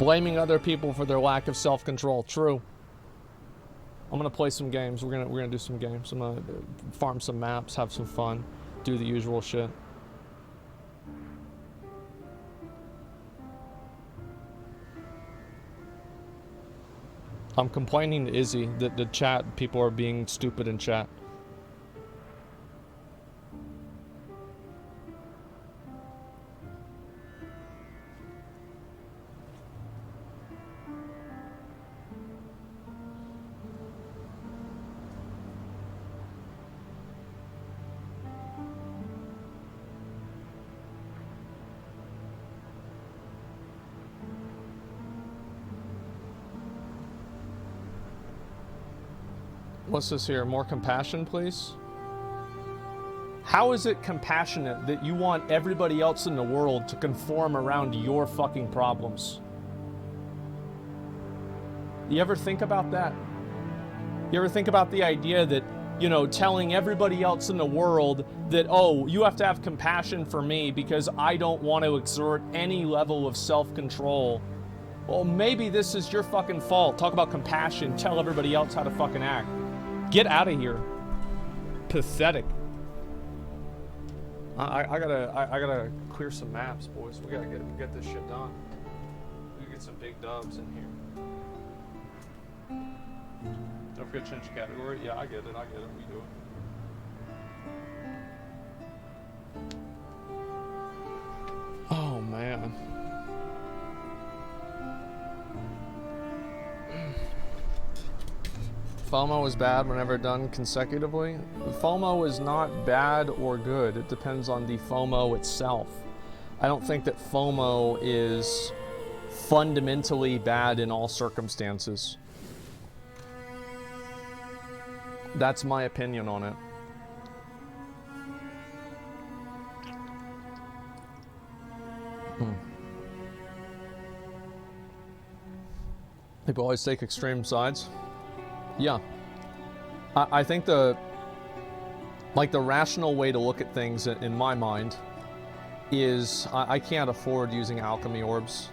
Blaming other people for their lack of self-control. True. I'm gonna play some games. We're gonna do some games. I'm gonna farm some maps, have some fun, do the usual shit. I'm complaining to Izzy that the chat people are being stupid in chat. What's this here? More compassion, please? How is it compassionate that you want everybody else in the world to conform around your fucking problems? You ever think about that? You ever think about the idea that, you know, telling everybody else in the world that, oh, you have to have compassion for me because I don't want to exert any level of self-control. Well, maybe this is your fucking fault. Talk about compassion. Tell everybody else how to fucking act. Get out of here. Pathetic. I gotta clear some maps, boys. We gotta get this shit done. We get some big dubs in here. Don't forget to change the category. Yeah, I get it. We do it. Oh man. FOMO is bad whenever done consecutively. FOMO is not bad or good. It depends on the FOMO itself. I don't think that FOMO is fundamentally bad in all circumstances. That's my opinion on it. People always take extreme sides. Yeah. I think the rational way to look at things in my mind is I can't afford using alchemy orbs.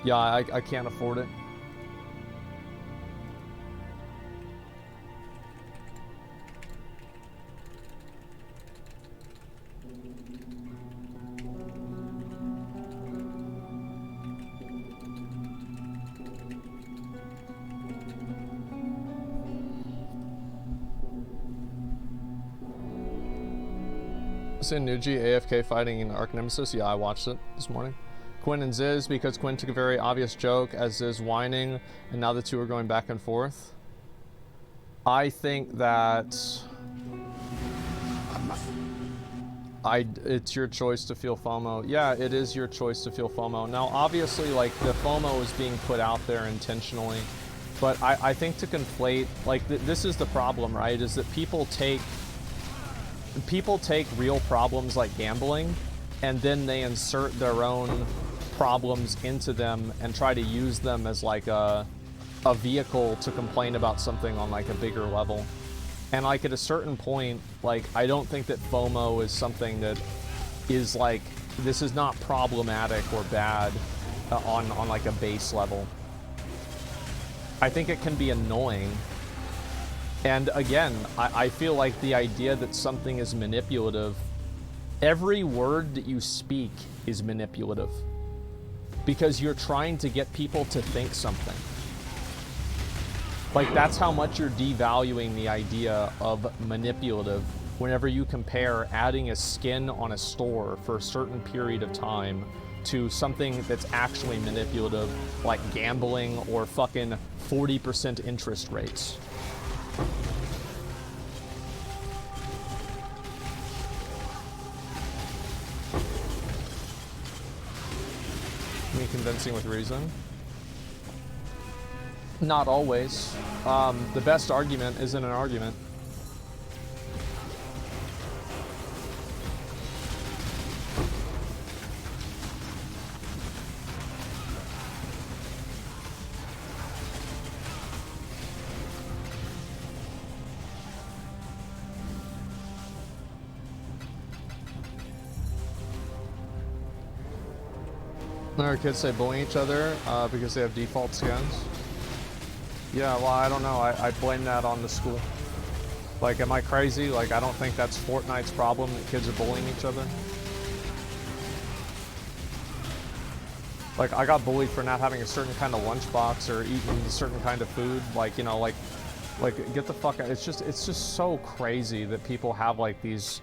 Yeah, I can't afford it. In Nuji AFK fighting in Arch Nemesis. Yeah, I watched it this morning. Quinn and Ziz, because Quinn took a very obvious joke as Ziz whining, and now the two are going back and forth. I think that it's your choice to feel FOMO. Yeah, it is your choice to feel FOMO. Now, obviously, like, the FOMO is being put out there intentionally, but I think to conflate, like, this is the problem, right? Is that people take real problems like gambling and then they insert their own problems into them and try to use them as like a vehicle to complain about something on like a bigger level. And like at a certain point, like I don't think that FOMO is something that is like, this is not problematic or bad on like a base level. I think it can be annoying. And again, I feel like the idea that something is manipulative, every word that you speak is manipulative. Because you're trying to get people to think something. Like, that's how much you're devaluing the idea of manipulative whenever you compare adding a skin on a store for a certain period of time to something that's actually manipulative, like gambling or fucking 40% interest rates. Me convincing with reason? Not always. The best argument isn't an argument. Our kids say bullying each other because they have default skins. Yeah, well, I don't know. I blame that on the school. Like, am I crazy? Like, I don't think that's Fortnite's problem that kids are bullying each other. Like, I got bullied for not having a certain kind of lunchbox or eating a certain kind of food. Like, you know, like get the fuck out. It's just so crazy that people have like these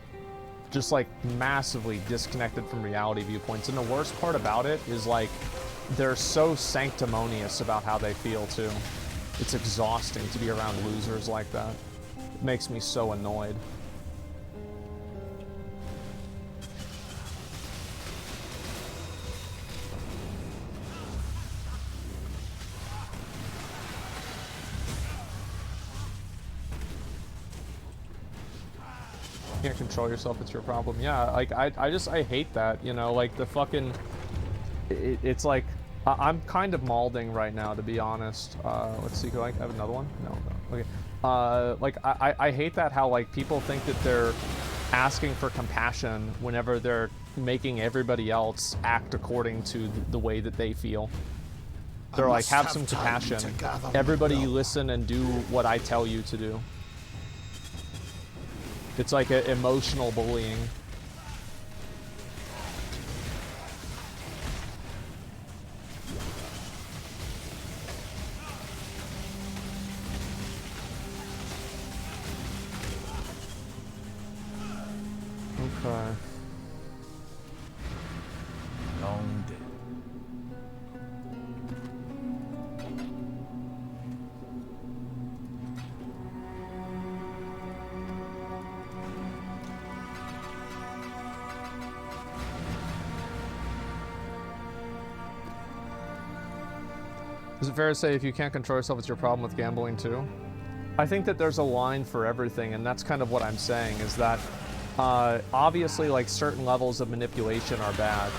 just like massively disconnected from reality viewpoints. And the worst part about it is like they're so sanctimonious about how they feel too. It's exhausting to be around losers like that. It makes me so annoyed. Can't control yourself, it's your problem. Yeah, like I hate that, you know, like the fucking it's like I'm kind of malding right now, to be honest. Let's see, do I have another one? No. Okay. Like I hate that how like people think that they're asking for compassion whenever they're making everybody else act according to the way that they feel. They're like, have some compassion. Everybody listen and do what I tell you to do. It's like emotional bullying. Okay. Long day. Is it fair to say if you can't control yourself, it's your problem with gambling too? I think that there's a line for everything, and that's kind of what I'm saying, is that obviously like certain levels of manipulation are bad.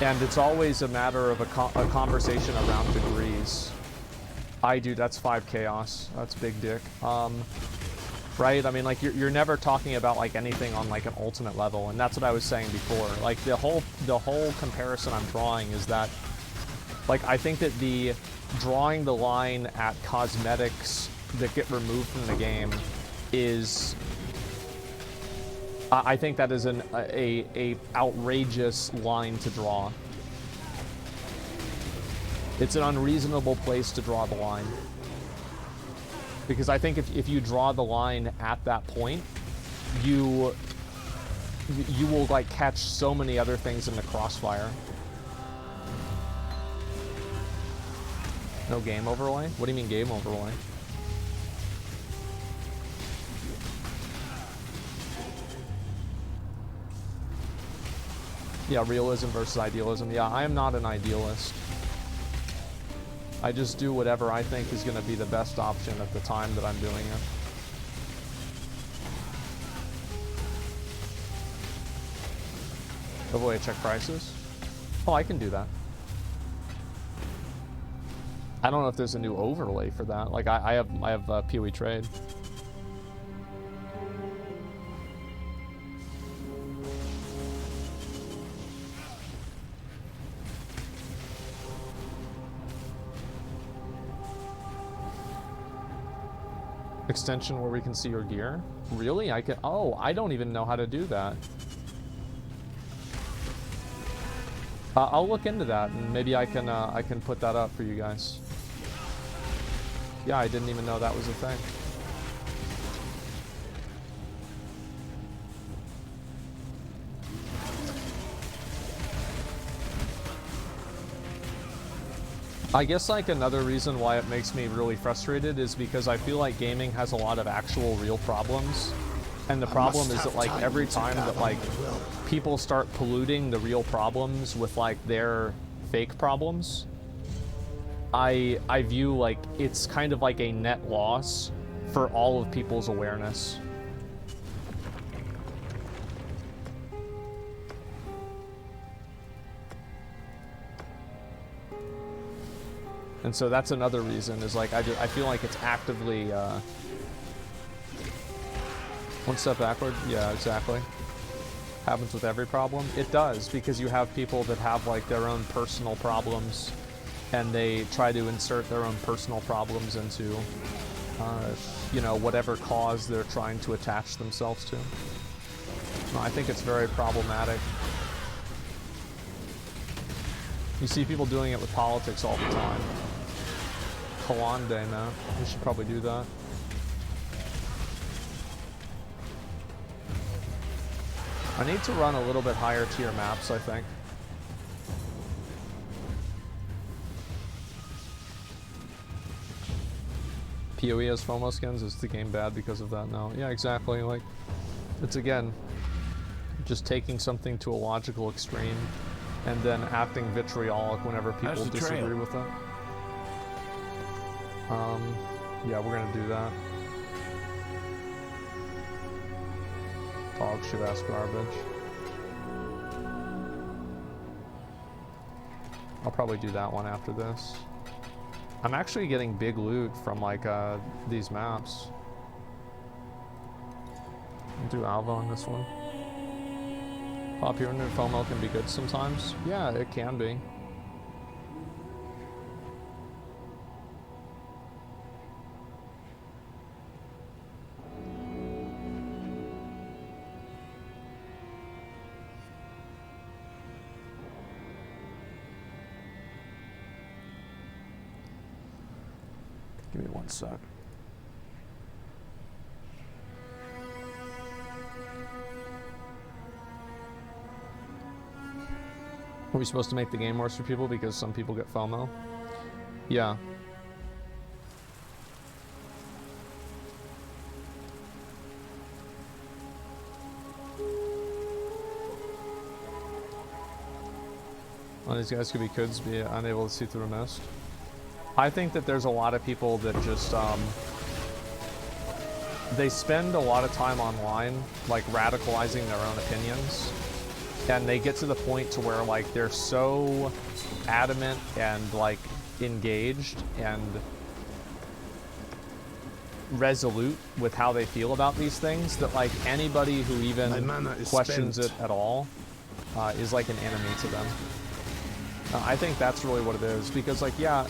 And it's always a matter of a conversation around degrees. Dude, that's 5 chaos. That's big dick. Right? I mean, like, you're never talking about, like, anything on, like, an ultimate level, and that's what I was saying before. Like, the whole comparison I'm drawing is that, like, I think that drawing the line at cosmetics that get removed from the game is... I think that is a outrageous line to draw. It's an unreasonable place to draw the line. Because I think if you draw the line at that point, you will like catch so many other things in the crossfire. No game overlay? What do you mean game overlay? Yeah, realism versus idealism. Yeah, I am not an idealist. I just do whatever I think is going to be the best option at the time that I'm doing it. Overlay check prices? Oh, I can do that. I don't know if there's a new overlay for that. Like, I have PoE trade. Extension where we can see your gear? Really? I can. Oh, I don't even know how to do that. I'll look into that, and maybe I can put that up for you guys. Yeah, I didn't even know that was a thing. I guess like another reason why it makes me really frustrated is because I feel like gaming has a lot of actual real problems. And the problem is that like every time that like people start polluting the real problems with like their fake problems, I view like it's kind of like a net loss for all of people's awareness. And so that's another reason, is like I feel like it's actively one step backward. Yeah, exactly. happens with every problem. It does, because you have people that have like their own personal problems, and they try to insert their own personal problems into, you know, whatever cause they're trying to attach themselves to. No, I think it's very problematic. You see people doing it with politics all the time. Kalande, man. We should probably do that. I need to run a little bit higher tier maps, I think. PoE has FOMO skins. Is the game bad because of that? No. Yeah, exactly. Like, it's again, just taking something to a logical extreme and then acting vitriolic whenever people disagree with it. Yeah, we're gonna do that. Dog shit ass garbage. I'll probably do that one after this. I'm actually getting big loot from like these maps. I'll do Alva on this one. Popular and FOMO can be good sometimes. Yeah, it can be. Give me 1 sec. Are we supposed to make the game worse for people because some people get FOMO? Yeah. Well, these guys could be kids, be unable to see through a mist. I think that there's a lot of people that just, they spend a lot of time online, like, radicalizing their own opinions. And they get to the point to where, like, they're so adamant and, like, engaged and resolute with how they feel about these things that, like, anybody who even questions it at all is like an enemy to them. I think that's really what it is, because, like, yeah,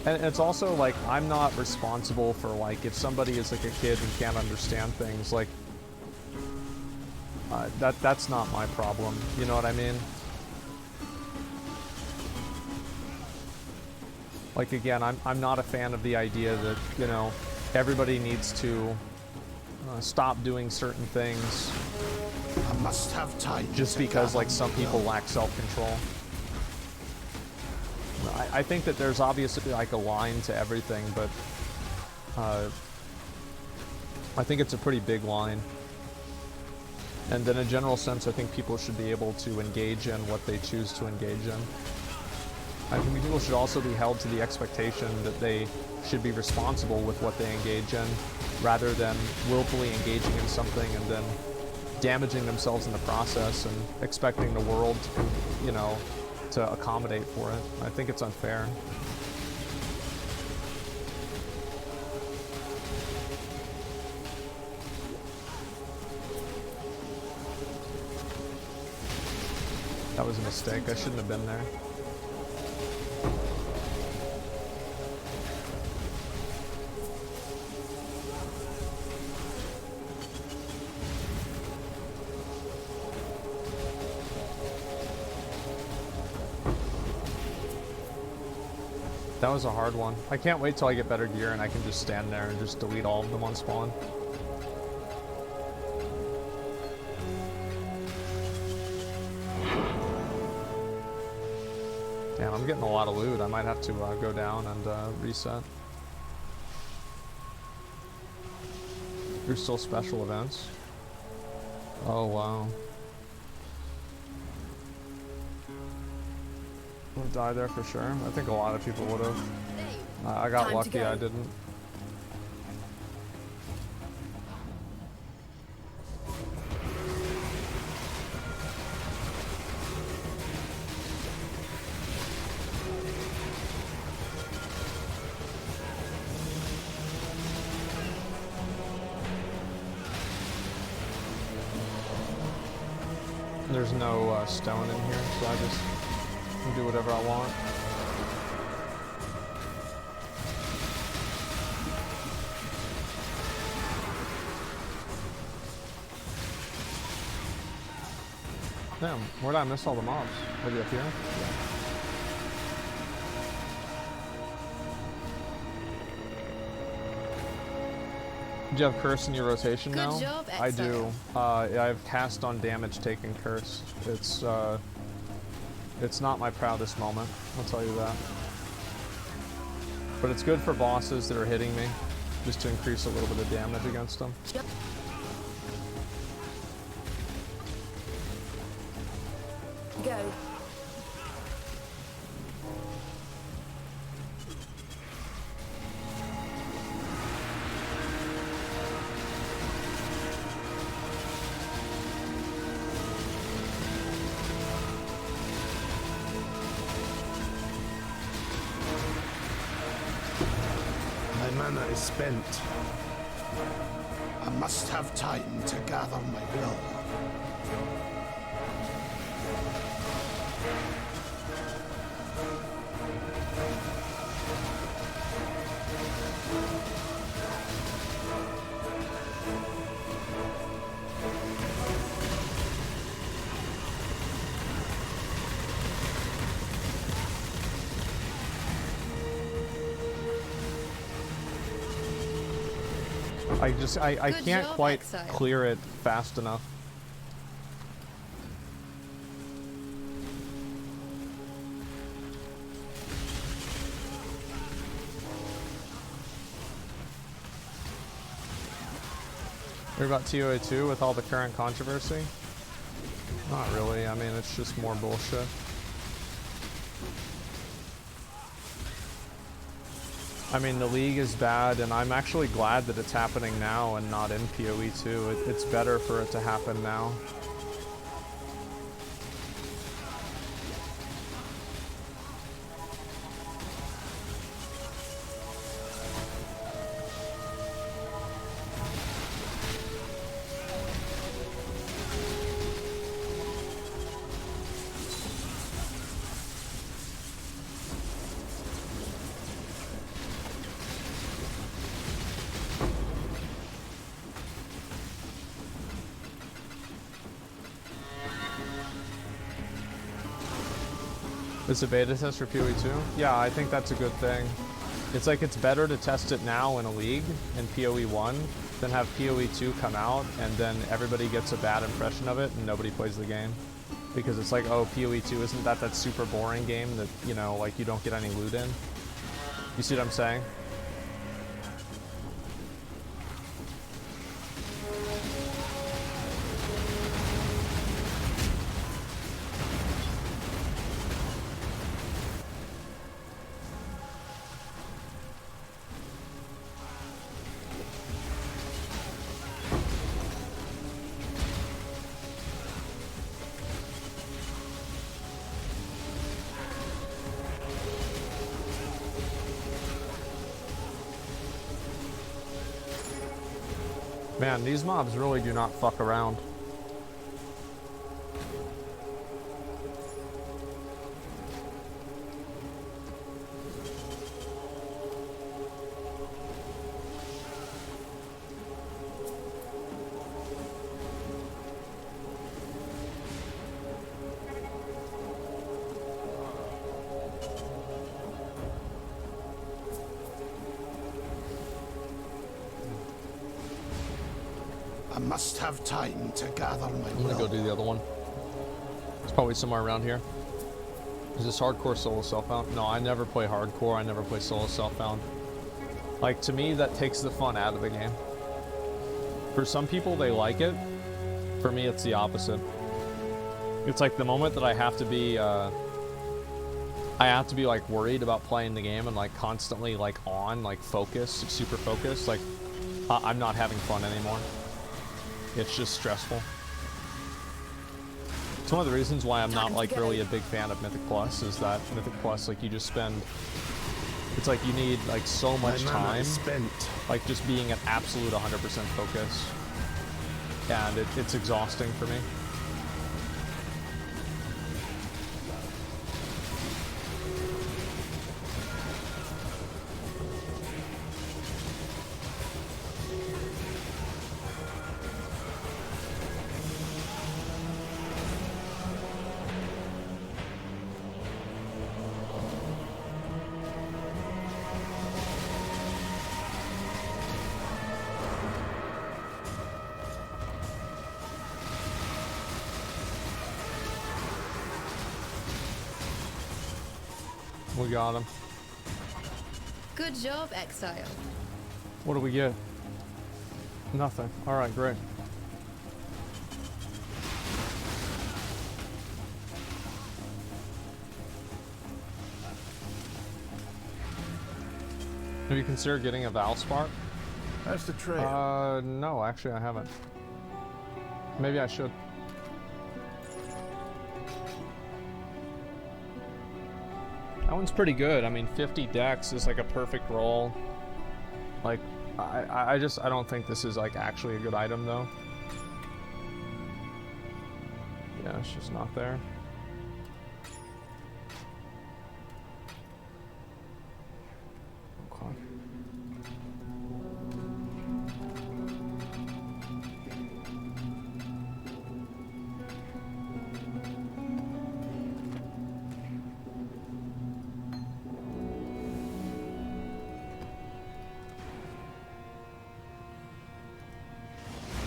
and it's also, like, I'm not responsible for, like, if somebody is, like, a kid and can't understand things, like, that's not my problem, you know what I mean? Like, again, I'm not a fan of the idea that, you know, everybody needs to stop doing certain things I must have time just because, like, some people lack self-control. I think that there's obviously, like, a line to everything, but I think it's a pretty big line. And in a general sense, I think people should be able to engage in what they choose to engage in. I think people should also be held to the expectation that they should be responsible with what they engage in, rather than willfully engaging in something and then damaging themselves in the process and expecting the world to, you know, to accommodate for it. I think it's unfair. That was a mistake. I shouldn't have been there. That was a hard one. I can't wait till I get better gear and I can just stand there and just delete all of them on spawn. Damn, I'm getting a lot of loot. I might have to go down and reset. There's still special events. Oh, wow. Would die there for sure. I think a lot of people would have. I got lucky I didn't. There's no stone in here, so I just can do whatever I want. Damn, where did I miss all the mobs? Maybe up here? Yeah. Do you have curse in your rotation now? Good job, I do. Exile. I have cast on damage taken curse. It's not my proudest moment, I'll tell you that. But it's good for bosses that are hitting me, just to increase a little bit of damage against them. Yep. Go. My mana is spent. I must have time to gather my will. I Good can't job, quite Exile. clear it fast enough. What about TOA 2 with all the current controversy? Not really, I mean, it's just more bullshit. I mean, the league is bad, and I'm actually glad that it's happening now and not in PoE 2. It's better for it to happen now. Is it beta test for PoE 2? Yeah, I think that's a good thing. It's like it's better to test it now in a league, in PoE 1, than have PoE 2 come out and then everybody gets a bad impression of it and nobody plays the game. Because it's like, oh, PoE 2, isn't that super boring game that, you know, like you don't get any loot in? You see what I'm saying? Man, these mobs really do not fuck around. I must have time to gather my I'm gonna will. go do the other one. It's probably somewhere around here. Is this hardcore solo self-found? No, I never play hardcore. I never play solo self-found. Like, to me, that takes the fun out of the game. For some people, they like it. For me, it's the opposite. It's like the moment that I have to be like worried about playing the game and like constantly like on, like focused, super focused, like I'm not having fun anymore. It's just stressful. It's one of the reasons why I'm not like really a big fan of Mythic Plus, is that Mythic Plus, like you just spend, it's like you need like so much time, like just being at absolute 100% focus, and it's exhausting for me. We got him. Good job, Exile. What do we get? Nothing. Alright, great. Have you considered getting a Valspar? How's the trail? No, actually I haven't. Maybe I should. That one's pretty good. I mean, 50 dex is like a perfect roll. Like, I don't think this is like actually a good item though. Yeah, it's just not there. Okay.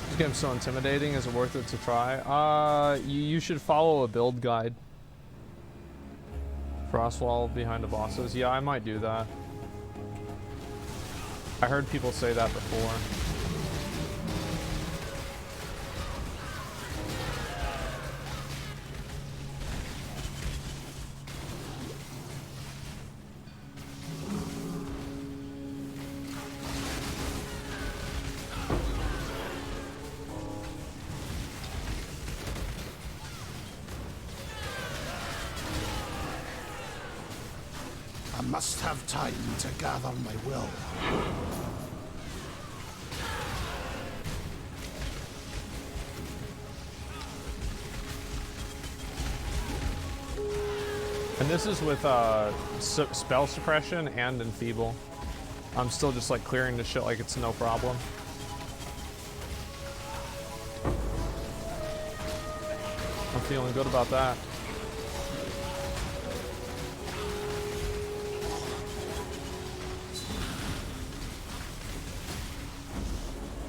This game's so intimidating. Is it worth it to try? You should follow a build guide. Frostwall behind the bosses. Yeah, I might do that. I heard people say that before. I must have time to gather my will. And this is with spell suppression and enfeeble. I'm still just like clearing the shit like it's no problem. I'm feeling good about that.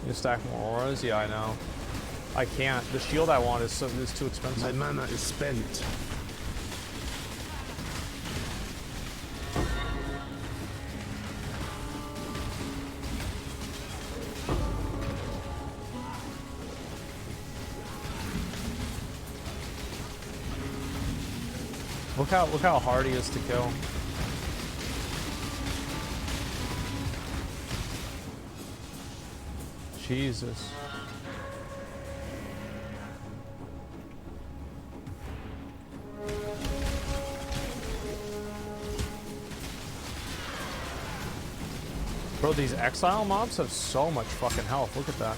You stack more auras? Yeah, I know. I can't. The shield I want is too expensive. My mana is spent. Look how hard he is to kill. Jesus. Bro, these exile mobs have so much fucking health. Look at that.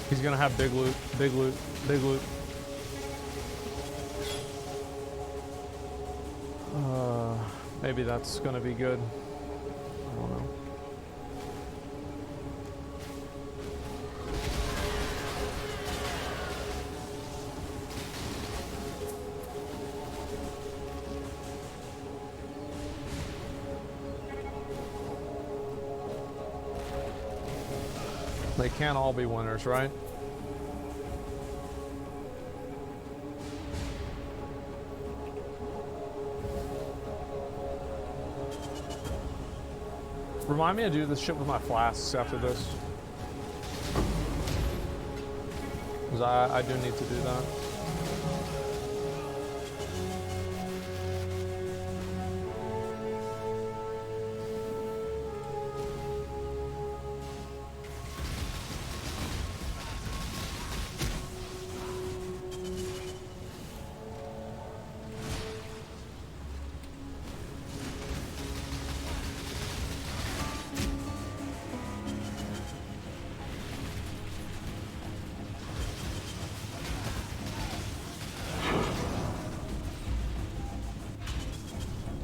He's gonna have big loot, big loot, big loot. Maybe that's gonna be good. I don't know. They can't all be winners, right? Remind me to do this shit with my flasks after this. Because I do need to do that.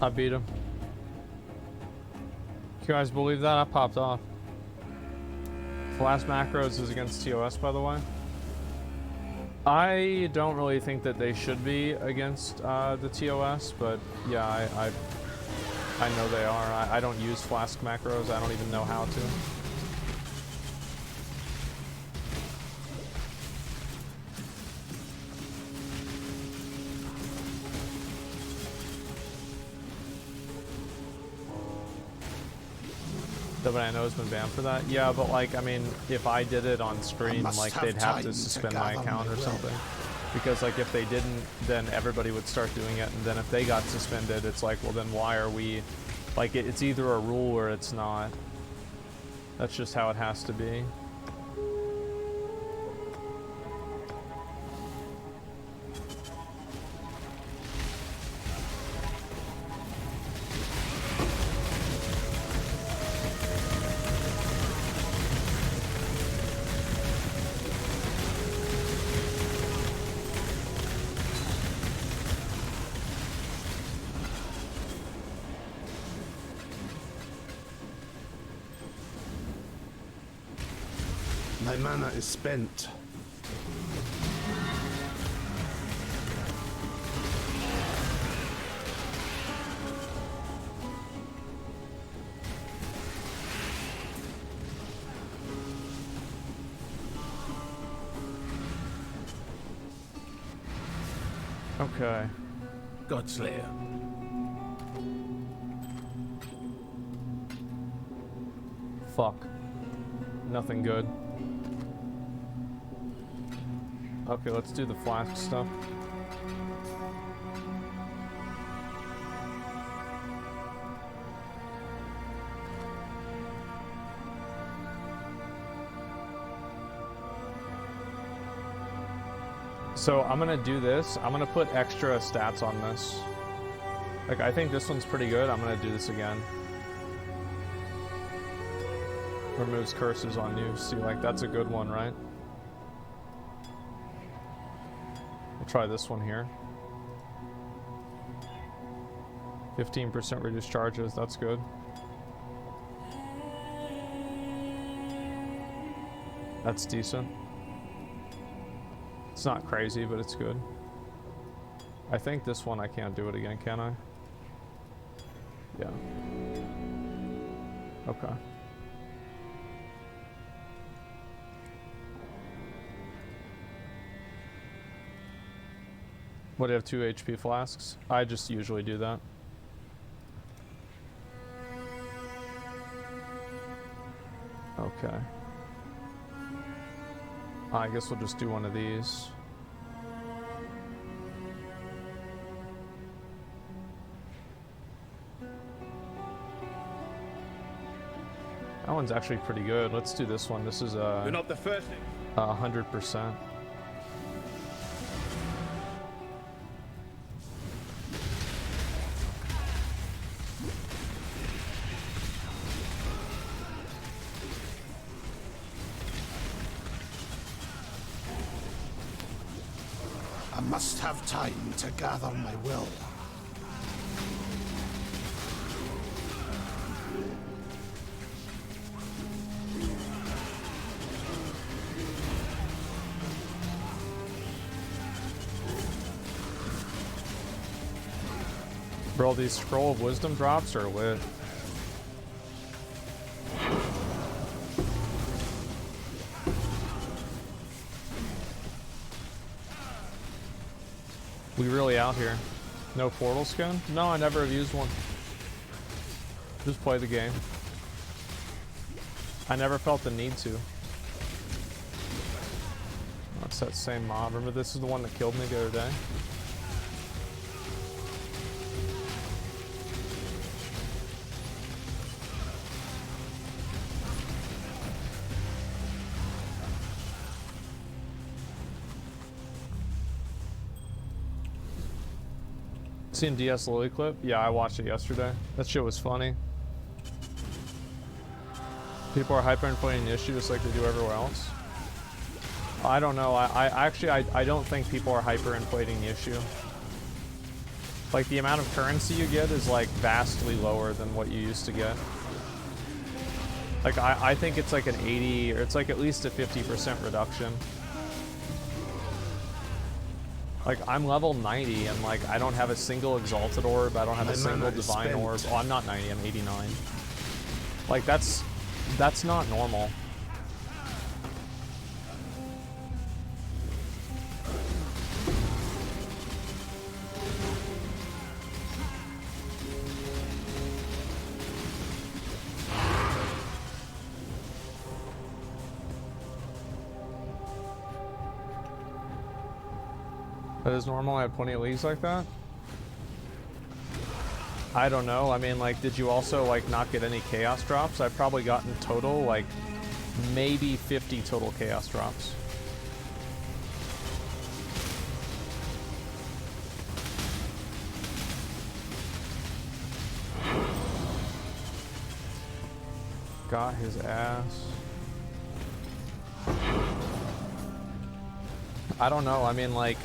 I beat him. You guys believe that? I popped off. Last macros is against TOS, by the way. I don't really think that they should be against the TOS, but yeah, I know they are. I don't use flask macros. I don't even know how to. Nobody I know has been banned for that. Yeah, but like, I mean, if I did it on stream, like they'd have to suspend my account or something. Because like if they didn't, then everybody would start doing it, and then if they got suspended, it's like, well then why are we, like it's either a rule or it's not. That's just how it has to be. My mana is spent. Okay. Godslayer. Fuck. Nothing good. Okay, let's do the flask stuff. So I'm gonna do this. I'm gonna put extra stats on this. Like, I think this one's pretty good. I'm gonna do this again. Removes curses on you. See, like, that's a good one, right? We'll try this one here. 15% reduced charges. That's good. That's decent. It's not crazy, but it's good. I think this one I can't do it again, can I? Yeah. Okay. What, do you have 2 HP flasks? I just usually do that. Okay. I guess we'll just do one of these. That one's actually pretty good. Let's do this one. This is You're not the first. 100%. I must have time to gather my will. Bro, these Scroll of Wisdom drops are lit. We really out here. No portal skin? No, I never have used one. Just play the game. I never felt the need to. Oh, it's that same mob. Remember, this is the one that killed me the other day? Seen DS Lily clip? Yeah, I watched it yesterday. That shit was funny. People are hyperinflating the issue just like they do everywhere else. I don't know. I don't think people are hyperinflating the issue. Like, the amount of currency you get is like vastly lower than what you used to get. Like, I think it's like an 80, or it's like at least a 50% reduction. Like, I'm level 90, and, like, I don't have a single Exalted Orb, I don't have a single Divine Orb. Oh, I'm not 90, I'm 89. Like, that's not normal. That is normal. I have plenty of leagues like that. I don't know. I mean, like, did you also, like, not get any chaos drops? I've probably gotten total, like, maybe 50 total chaos drops. Got his ass. I don't know. I mean, like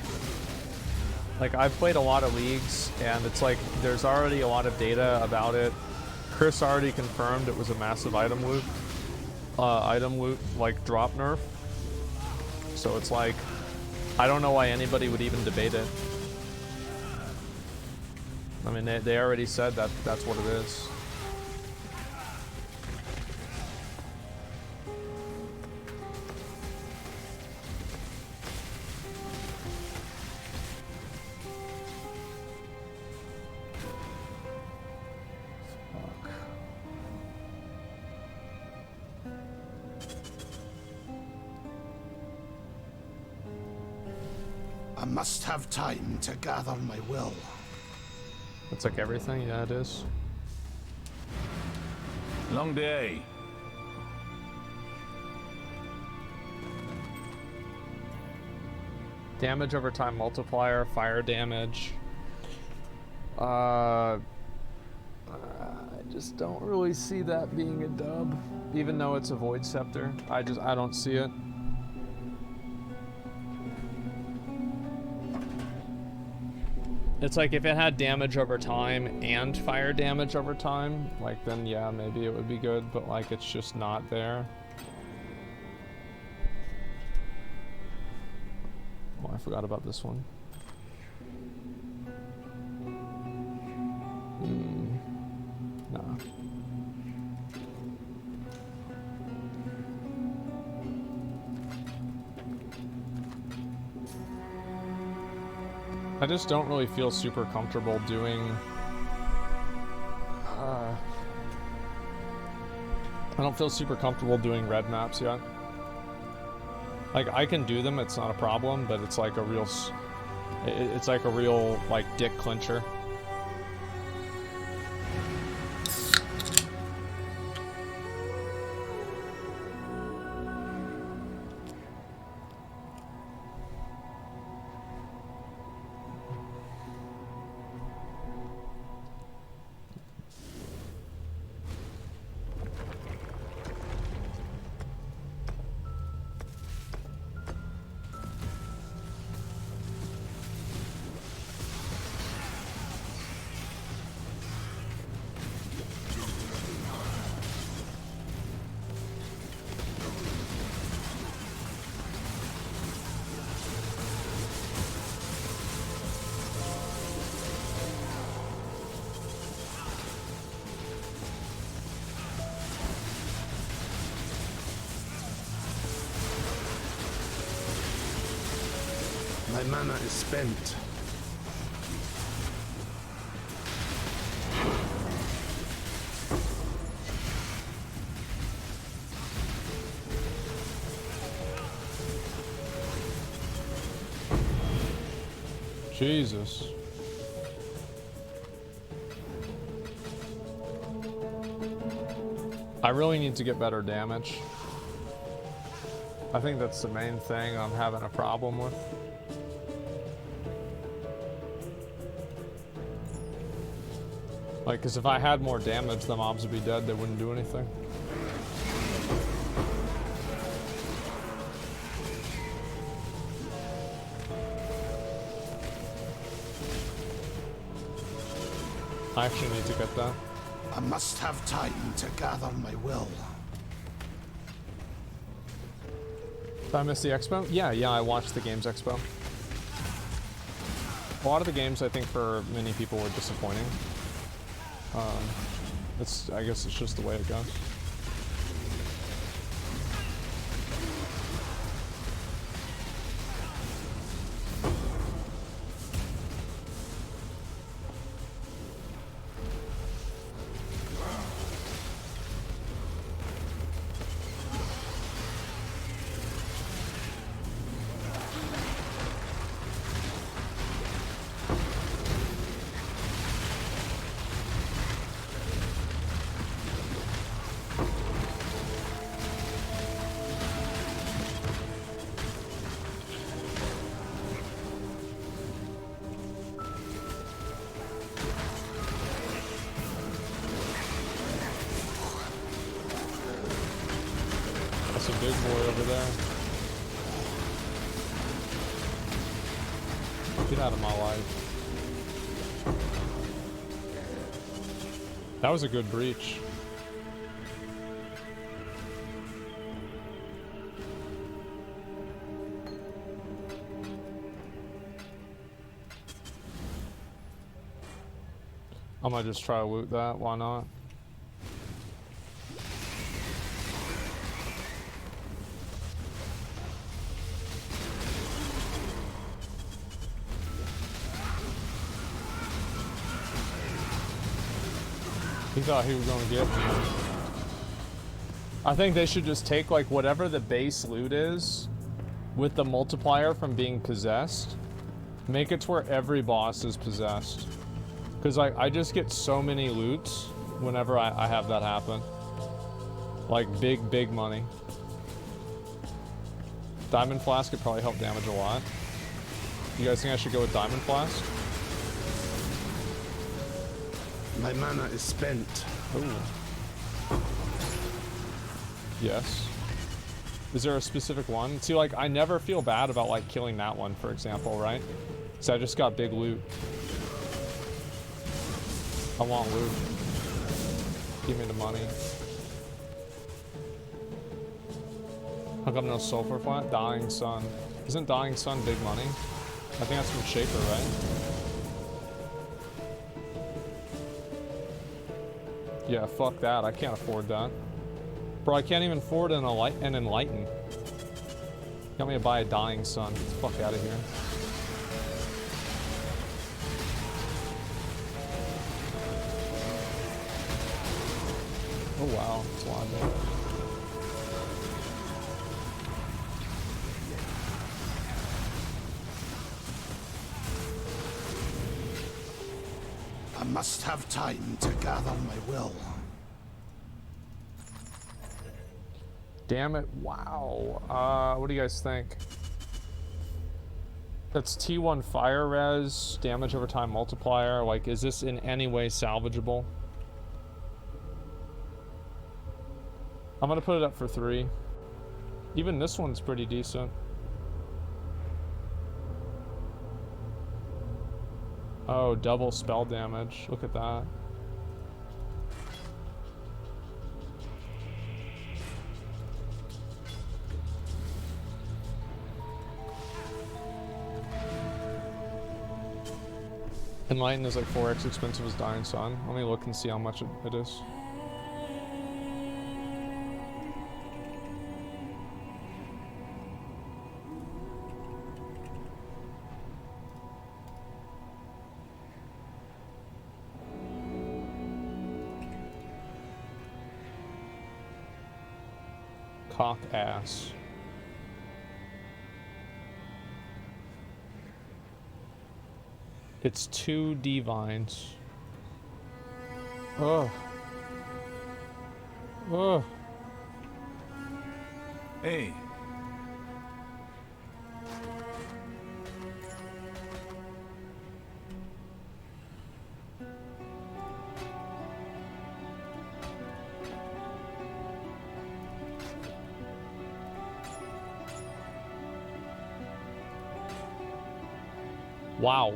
I've played a lot of leagues, and it's like there's already a lot of data about it. Chris already confirmed it was a massive item loot, like drop nerf. So it's like, I don't know why anybody would even debate it. I mean, they already said that that's what it is. I must have time to gather my will. It's like everything, yeah, it is. Long day. Damage over time multiplier, fire damage. I just don't really see that being a dub, even though it's a Void Scepter. I don't see it. It's like if it had damage over time and fire damage over time, like then yeah, maybe it would be good, but like it's just not there. Oh, I forgot about this one. Nah. I just don't really feel super comfortable doing I don't feel super comfortable doing red maps yet. Like, I can do them, it's not a problem, but it's like a real it's like a real like dick clincher. My mana is spent. Jesus. I really need to get better damage. I think that's the main thing I'm having a problem with. Like, because if I had more damage, the mobs would be dead, they wouldn't do anything. I actually need to get that. I must have time to gather my will. Did I miss the expo? Yeah, I watched the Games Expo. A lot of the games, I think, for many people were disappointing. I guess it's just the way it goes. Big boy over there. Get out of my life. That was a good breach. I might just try to loot that, why not? He thought he was gonna get me. I think they should just take like whatever the base loot is with the multiplier from being possessed, make it to where every boss is possessed. Cause I just get so many loots whenever I have that happen. Like big money. Diamond Flask could probably help damage a lot. You guys think I should go with Diamond Flask? My mana is spent. Ooh. Yes. Is there a specific one? See, like, I never feel bad about, like, killing that one, for example, right? So I just got big loot. I want loot. Give me the money. How come no sulfur plant? Dying Sun. Isn't Dying Sun big money? I think that's from Shaper, right? Yeah, fuck that. I can't afford that. Bro, I can't even afford an Enlighten. Got me to buy a Dying Sun. Get the fuck out of here. Oh wow, it's a lot of damage. I must have time to gather my will. Damn it, wow. What do you guys think? That's T1 fire res, damage over time multiplier. Like, is this in any way salvageable? I'm gonna put it up for 3. Even this one's pretty decent. Oh, double spell damage. Look at that. Enlighten is like 4x expensive as Dying Sun. Let me look and see how much it is. Cock ass. It's 2 divines. Oh. Oh. Hey. Wow.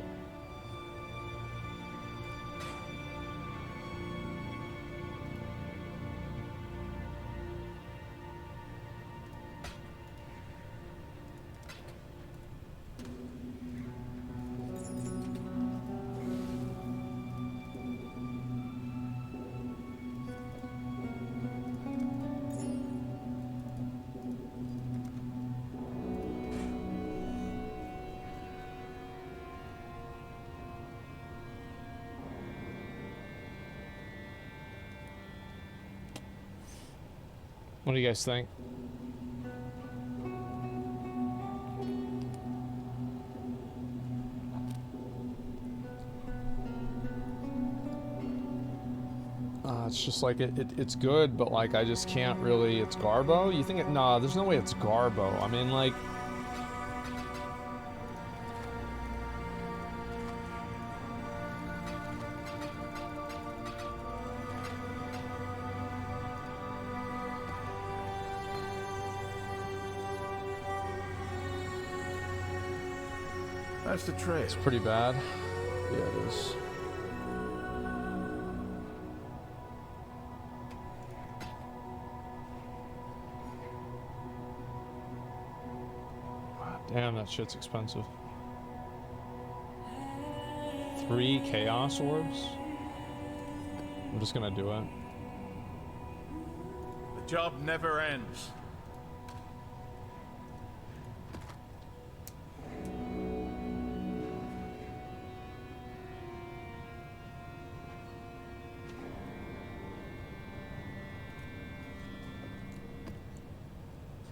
What do you guys think? It's just like it's good, but like I just can't really. It's Garbo. You think it? Nah, there's no way it's Garbo. I mean, like. That's the trail. It's pretty bad. Yeah, it is. Damn, that shit's expensive. 3 Chaos Orbs? I'm just gonna do it. The job never ends.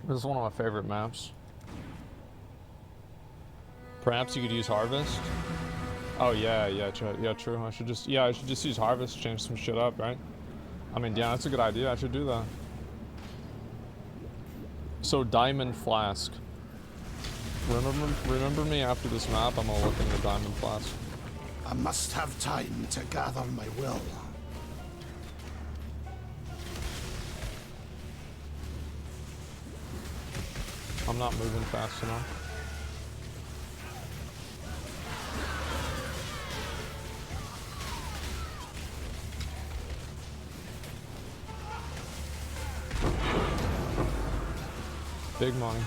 This is one of my favorite maps. Perhaps you could use Harvest. Oh yeah, true. I should just use Harvest, change some shit up, right? I mean, yeah, that's a good idea. I should do that. So Diamond Flask. Remember me after this map. I'm gonna look into Diamond Flask. I must have time to gather my will. I'm not moving fast enough. Big money.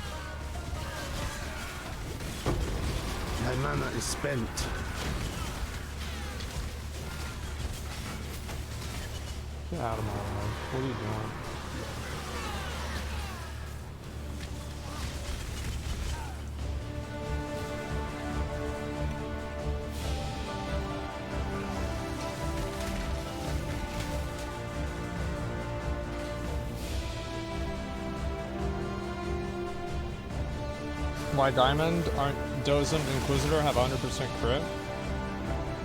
My mana is spent. Get out of my way. What are you doing? Why Diamond doesn't Inquisitor have 100% crit?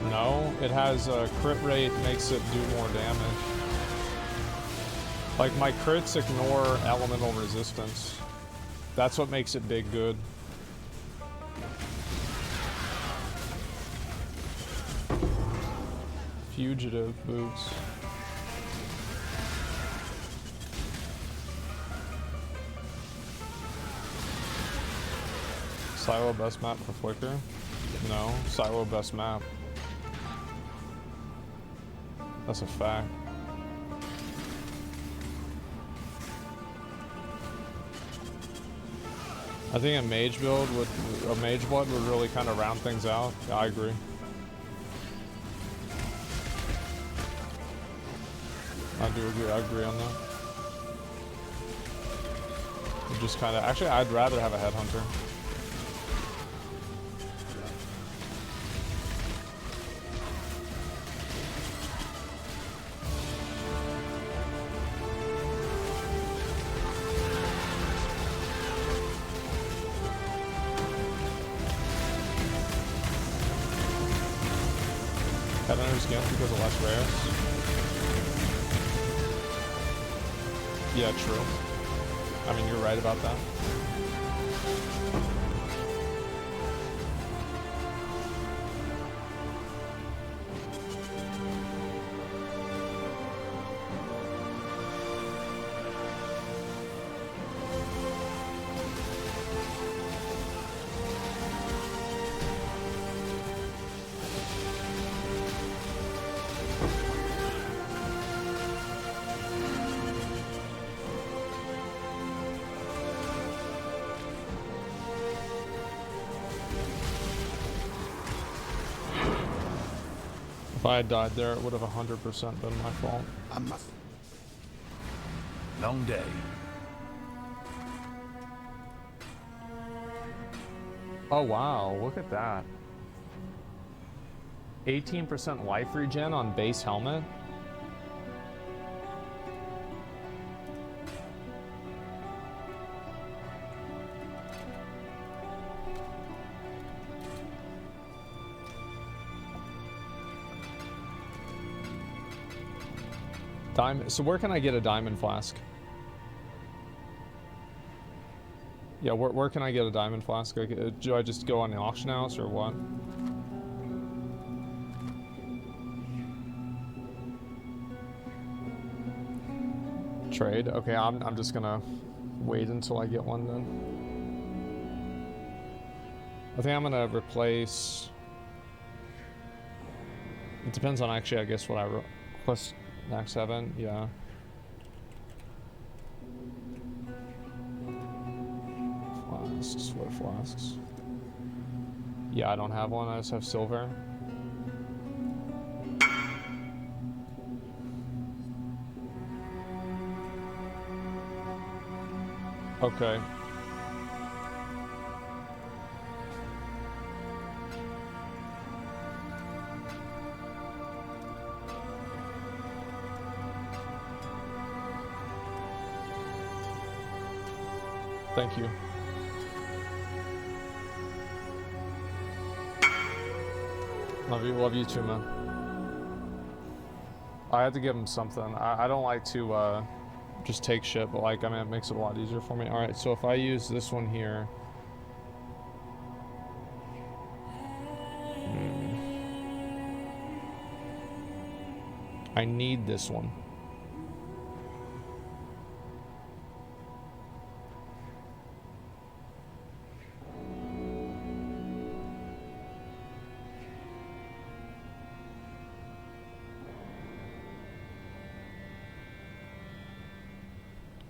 No, it has a crit rate, makes it do more damage. Like my crits ignore elemental resistance. That's what makes it big good. Fugitive boots. Silo best map for Flicker? No, Silo best map. That's a fact. I think a mage build would, a mage blood would really kind of round things out. Yeah, I agree. I do agree. I agree on that. You just kind of, actually, I'd rather have a headhunter. Headhunter's against because of less rares. Yeah, true. I mean, you're right about that. If I had died there, it would have 100% been my fault. I must. Long day. Oh wow, look at that. 18% life regen on base helmet. Diamond. So where can I get a diamond flask? Yeah, where can I get a diamond flask? Like, do I just go on the auction house or what? Trade. Okay, I'm just gonna wait until I get one then. I think I'm gonna replace. It depends on actually, I guess, what I request. Max 7, yeah. Flasks, what are flasks? Yeah, I don't have one, I just have silver. Okay. Thank you. Love you too, man. I had to give him something. I don't like to just take shit, but like, I mean, it makes it a lot easier for me. All right, so if I use this one here, I need this one.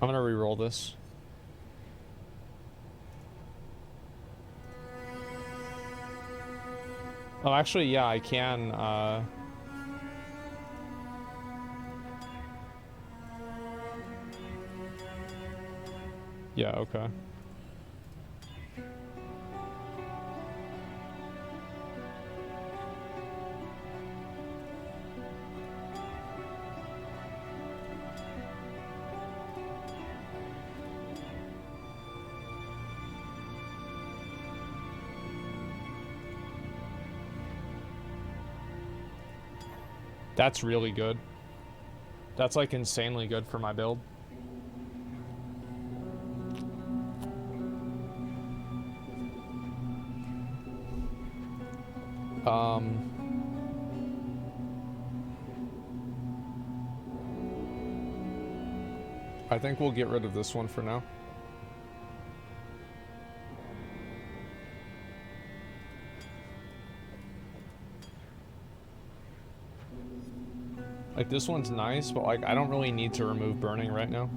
I'm gonna re-roll this. Oh, actually, yeah, I can, yeah, okay. That's really good. That's like insanely good for my build. I think we'll get rid of this one for now. Like, this one's nice, but like, I don't really need to remove burning right now.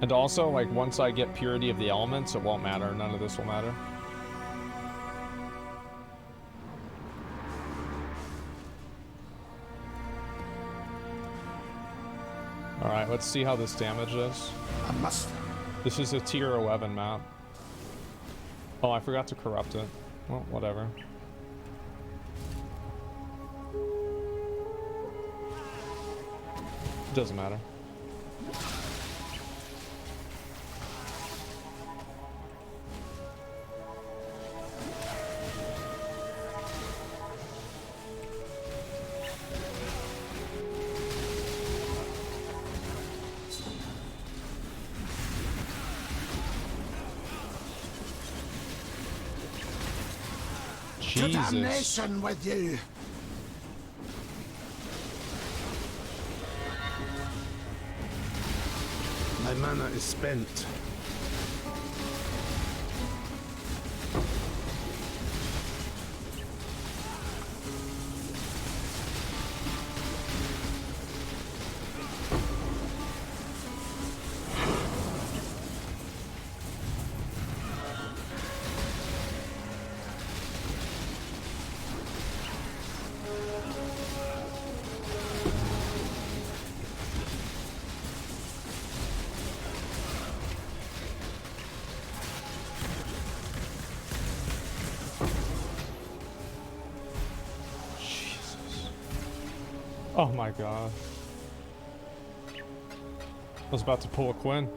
And also, like, once I get purity of the elements, it won't matter. None of this will matter. Alright, let's see how this damage is. I must. This is a tier 11 map. Oh, I forgot to corrupt it. Well, whatever. It doesn't matter. To Jesus. damnation with you! My mana is spent. Oh my god. I was about to pull a Quinn.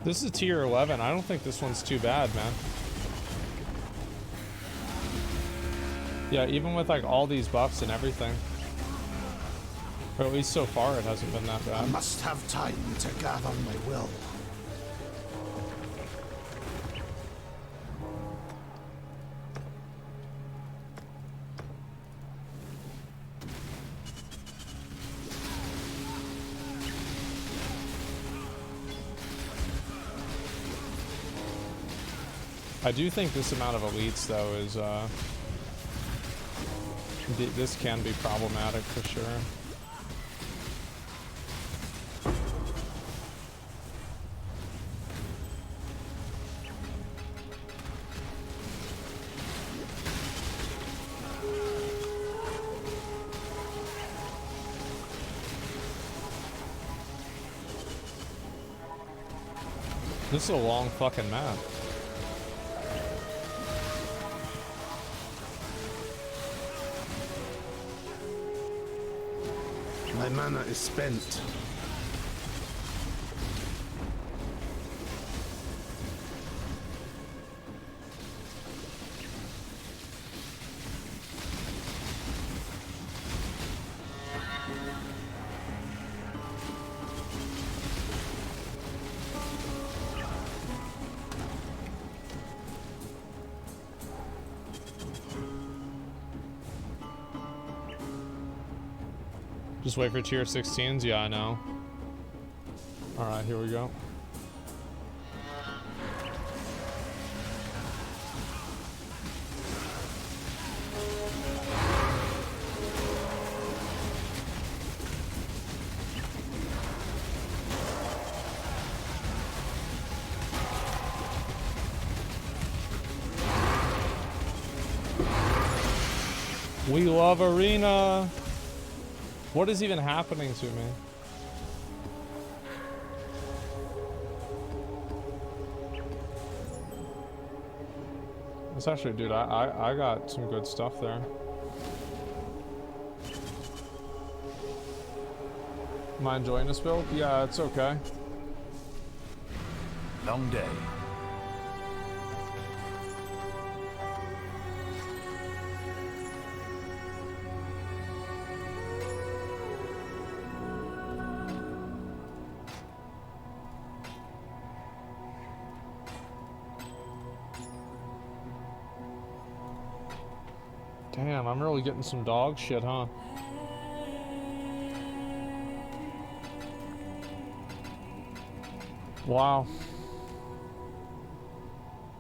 This is tier 11. I don't think this one's too bad, man. Yeah, even with like all these buffs and everything. Or at least so far it hasn't been that I bad. must have time to gather my will. I do think this amount of elites though is this can be problematic for sure. This is a long fucking map. My mana is spent. Just wait for tier 16s? Yeah, I know. Alright, here we go. We love Arena! What is even happening to me? It's actually, dude, I got some good stuff there. Am I enjoying this build? Yeah, it's okay. Long day. Damn, I'm really getting some dog shit, huh? Wow.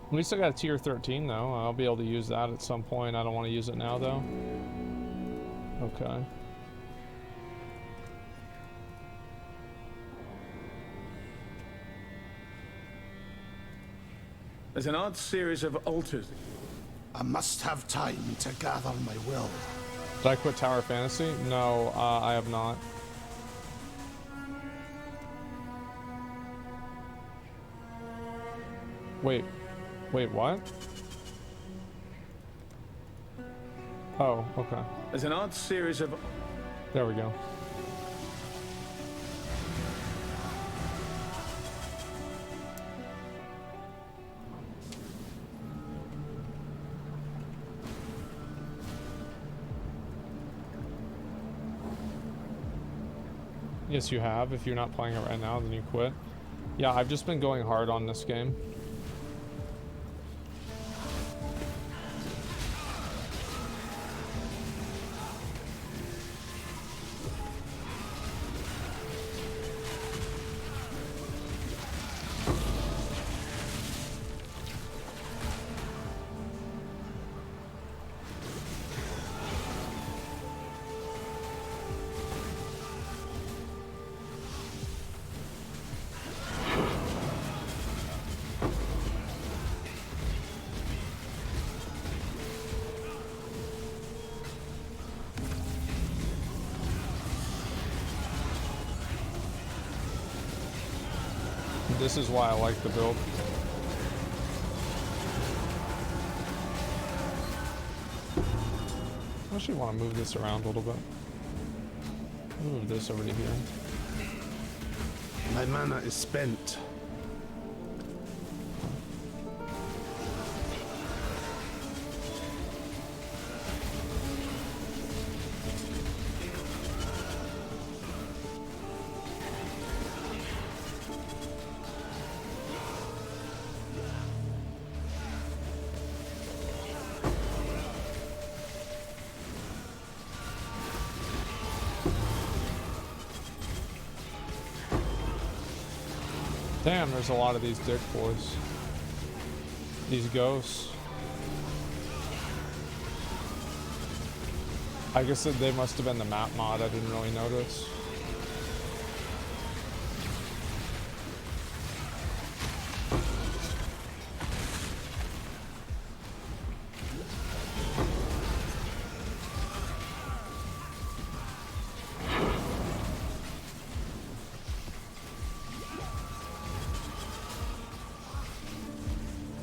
At least I got a tier 13 though. I'll be able to use that at some point. I don't want to use it now though. Okay. There's an odd series of altars. I must have time to gather my will. Did I quit Tower Fantasy? No, I have not. Wait, what? Oh, okay. There's an odd series of... There we go. Yes, you have. If you're not playing it right now, then you quit. Yeah, I've just been going hard on this game. This is why I like the build. I actually want to move this around a little bit. Move this over to here. My mana is spent. Damn, there's a lot of these dick boys. These ghosts. I guess that they must have been the map mod, I didn't really notice.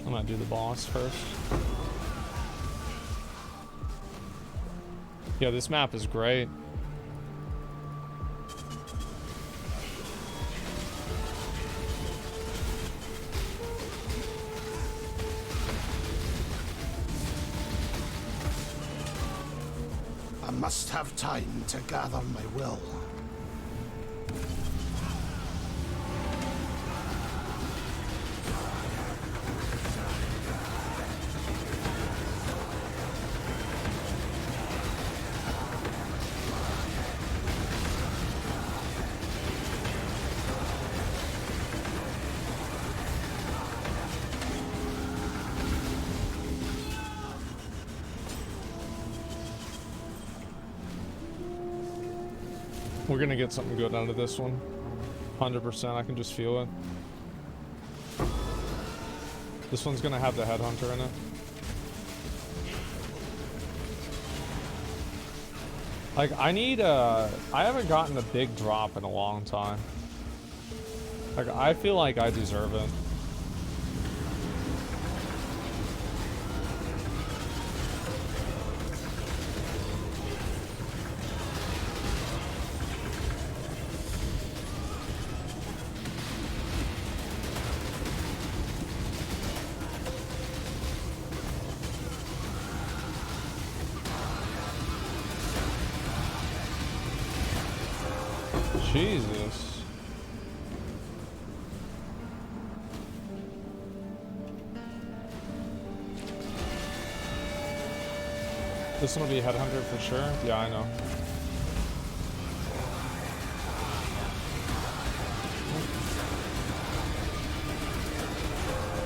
I'm gonna do the boss first. Yeah, this map is great. I must have time to gather my will. We're gonna get something good out of this one. 100%, I can just feel it. This one's gonna have the headhunter in it. Like, I haven't gotten a big drop in a long time. Like, I feel like I deserve it. Jesus. This one will be a headhunter for sure. Yeah, I know.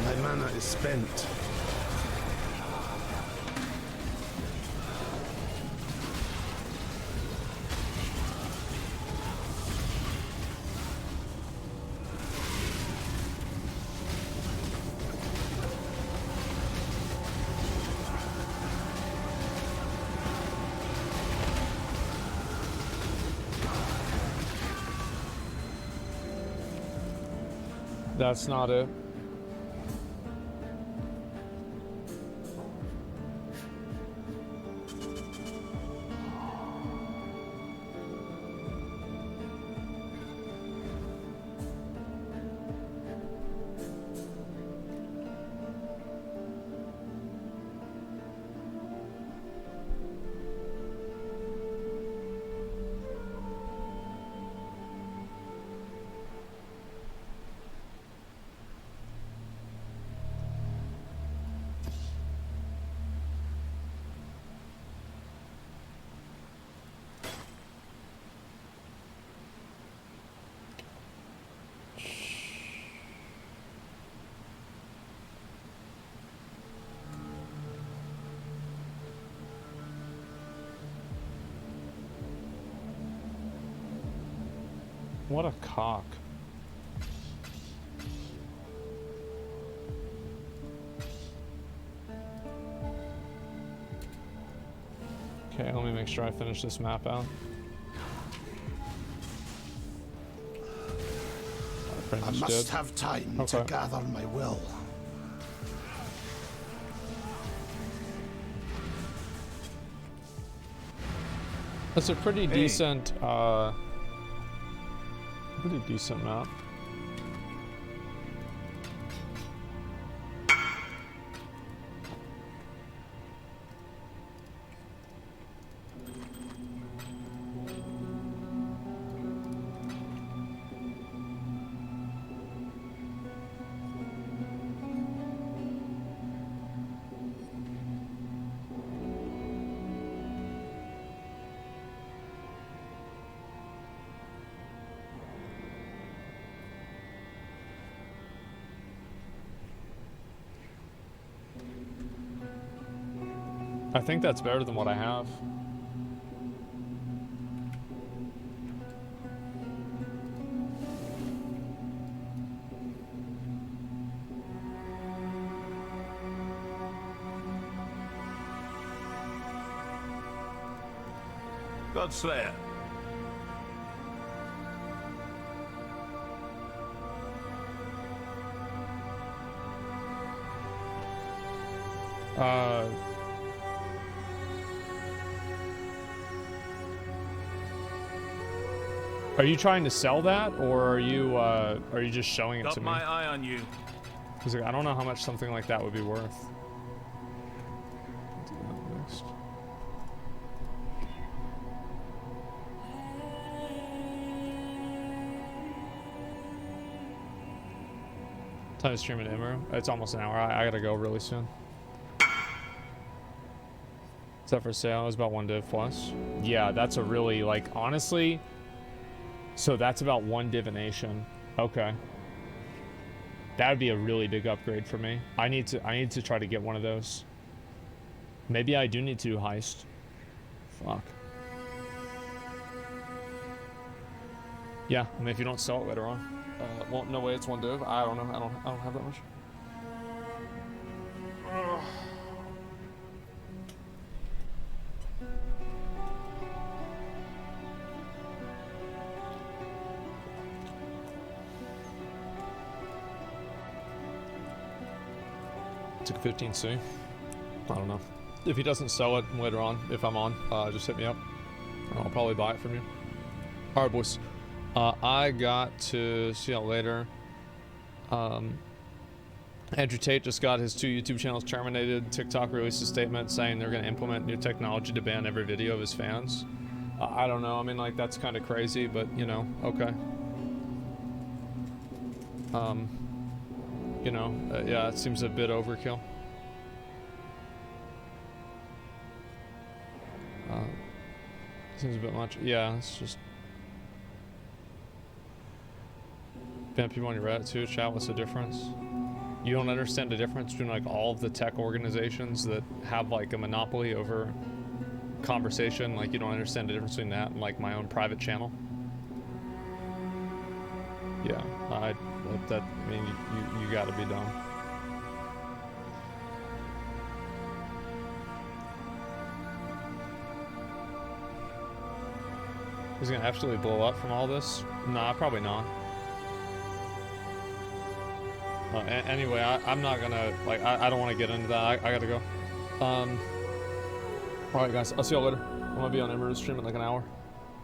My mana is spent. That's not it. What a cock. Okay, let me make sure I finish this map out. I must have time to gather my will. That's a pretty decent map. I think that's better than what I have. Godslayer. Are you trying to sell that, or are you just showing it Got to me? my eye on you. Because I don't know how much something like that would be worth. Do that next. Time to stream an Immer. It's almost an hour. I gotta go really soon. Is that for sale? It's about 1 div plus. Yeah, that's a really, like, honestly. So that's about 1 divination. Okay. That would be a really big upgrade for me. I need to try to get one of those. Maybe I do need to do heist. Fuck. Yeah, I mean, if you don't sell it later on. Well, no way, it's 1 div. I don't know. I don't have that much. Ugh. Took a 15C. I don't know. If he doesn't sell it later on, if I'm on, just hit me up. I'll probably buy it from you. Alright, boys. I got to see y'all later. Andrew Tate just got his 2 YouTube channels terminated. TikTok released a statement saying they're going to implement new technology to ban every video of his fans. I don't know. I mean, like, that's kind of crazy, but, you know, okay. You know, yeah, it seems a bit overkill. Seems a bit much. Yeah, it's just... ban people on your Reddit too, chat, what's the difference? You don't understand the difference between, like, all of the tech organizations that have, like, a monopoly over conversation? Like, you don't understand the difference between that and, like, my own private channel? Yeah, I mean, you gotta be dumb. He's gonna absolutely blow up from all this? Nah, probably not. Anyway, I'm not gonna, like, I don't want to get into that. I gotta go. Alright, guys, I'll see y'all later. I'm gonna be on Emerald's stream in like an hour.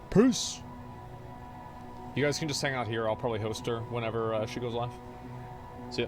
Peace! You guys can just hang out here. I'll probably host her whenever she goes live. See ya.